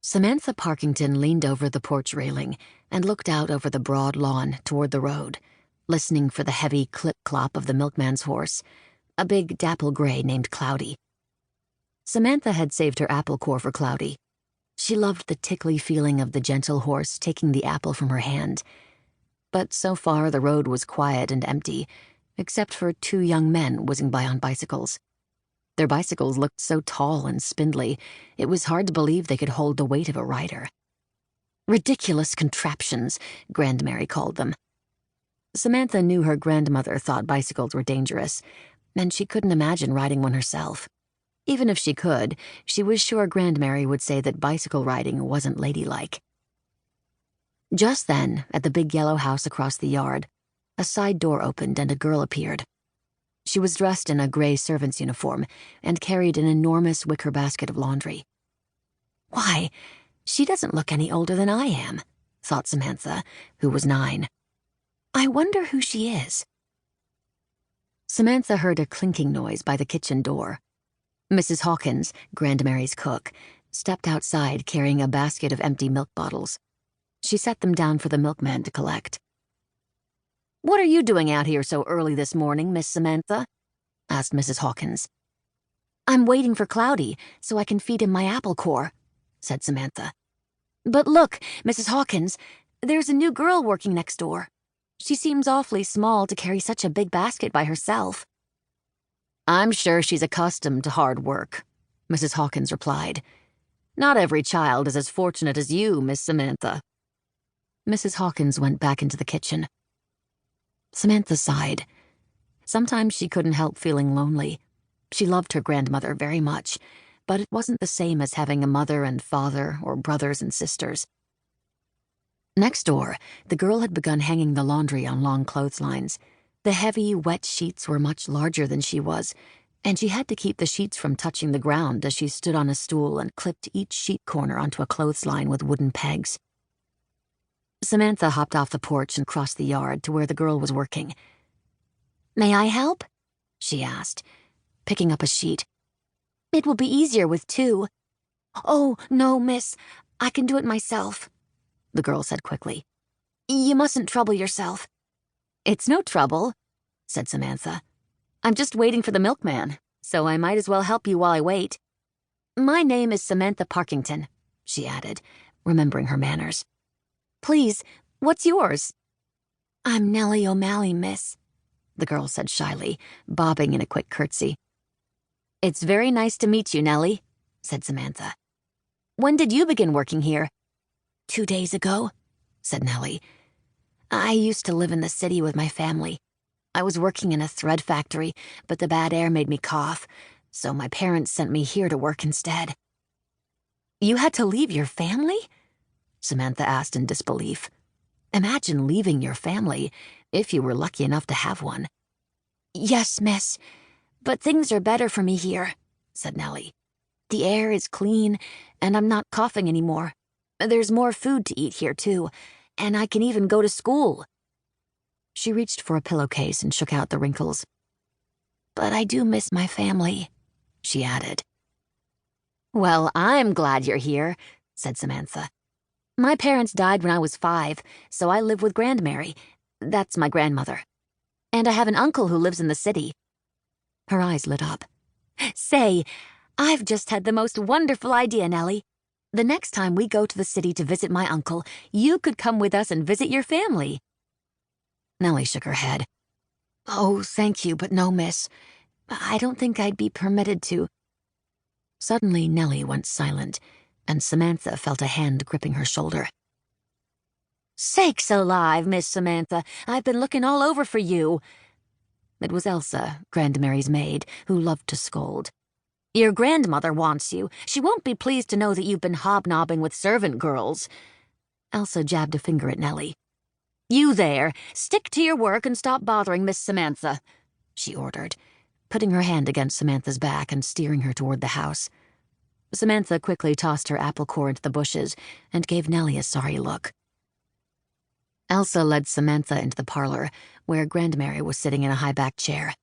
Samantha Parkington leaned over the porch railing and looked out over the broad lawn toward the road, listening for the heavy clip-clop of the milkman's horse, a big dapple gray named Cloudy. Samantha had saved her apple core for Cloudy. She loved the tickly feeling of the gentle horse taking the apple from her hand. But so far the road was quiet and empty, except for two young men whizzing by on bicycles. Their bicycles looked so tall and spindly, it was hard to believe they could hold the weight of a rider. Ridiculous contraptions, Grandmary called them. Samantha knew her grandmother thought bicycles were dangerous, and she couldn't imagine riding one herself. Even if she could, she was sure Grandmary would say that bicycle riding wasn't ladylike. Just then, at the big yellow house across the yard, a side door opened and a girl appeared. She was dressed in a gray servant's uniform and carried an enormous wicker basket of laundry. Why, she doesn't look any older than I am, thought Samantha, who was 9. I wonder who she is. Samantha heard a clinking noise by the kitchen door. Mrs. Hawkins, Grandmary's cook, stepped outside carrying a basket of empty milk bottles. She set them down for the milkman to collect. "What are you doing out here so early this morning, Miss Samantha?" asked Mrs. Hawkins. "I'm waiting for Cloudy so I can feed him my apple core," said Samantha. "But look, Mrs. Hawkins, there's a new girl working next door. She seems awfully small to carry such a big basket by herself." "I'm sure she's accustomed to hard work," Mrs. Hawkins replied. "Not every child is as fortunate as you, Miss Samantha." Mrs. Hawkins went back into the kitchen. Samantha sighed. Sometimes she couldn't help feeling lonely. She loved her grandmother very much, but it wasn't the same as having a mother and father or brothers and sisters. Next door, the girl had begun hanging the laundry on long clotheslines. The heavy, wet sheets were much larger than she was, and she had to keep the sheets from touching the ground as she stood on a stool and clipped each sheet corner onto a clothesline with wooden pegs. Samantha hopped off the porch and crossed the yard to where the girl was working. "May I help?" she asked, picking up a sheet. "It will be easier with 2. "Oh, no, miss. I can do it myself," the girl said quickly. "You mustn't trouble yourself." "It's no trouble," said Samantha. "I'm just waiting for the milkman, so I might as well help you while I wait. My name is Samantha Parkington," she added, remembering her manners. "Please, what's yours?" "I'm Nellie O'Malley, miss," the girl said shyly, bobbing in a quick curtsy. "It's very nice to meet you, Nellie," said Samantha. "When did you begin working here?" 2 days ago," said Nellie. "I used to live in the city with my family. I was working in a thread factory, but the bad air made me cough, so my parents sent me here to work instead." "You had to leave your family?" Samantha asked in disbelief. Imagine leaving your family, if you were lucky enough to have one. "Yes, miss, but things are better for me here," said Nellie. "The air is clean, and I'm not coughing anymore. There's more food to eat here, too, and I can even go to school." She reached for a pillowcase and shook out the wrinkles. "But I do miss my family," she added. "Well, I'm glad you're here," said Samantha. "My parents died when I was 5, so I live with Grandmary. That's my grandmother. And I have an uncle who lives in the city." Her eyes lit up. "Say, I've just had the most wonderful idea, Nellie. The next time we go to the city to visit my uncle, you could come with us and visit your family." Nellie shook her head. "Oh, thank you, but no, miss. I don't think I'd be permitted to." Suddenly, Nellie went silent, and Samantha felt a hand gripping her shoulder. "Sakes alive, Miss Samantha, I've been looking all over for you." It was Elsa, Grandmary's maid, who loved to scold. "Your grandmother wants you. She won't be pleased to know that you've been hobnobbing with servant girls." Elsa jabbed a finger at Nellie. "You there, stick to your work and stop bothering Miss Samantha," she ordered, putting her hand against Samantha's back and steering her toward the house. Samantha quickly tossed her apple core into the bushes and gave Nellie a sorry look. Elsa led Samantha into the parlor, where Grandmary was sitting in a high-backed chair.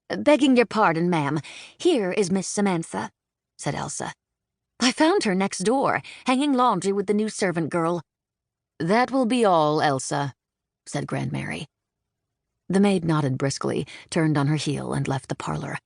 "Begging your pardon, ma'am, here is Miss Samantha," said Elsa. I found her next door, hanging laundry with the new servant girl. That will be all, Elsa, said Grandmary. The maid nodded briskly, turned on her heel, and left the parlor.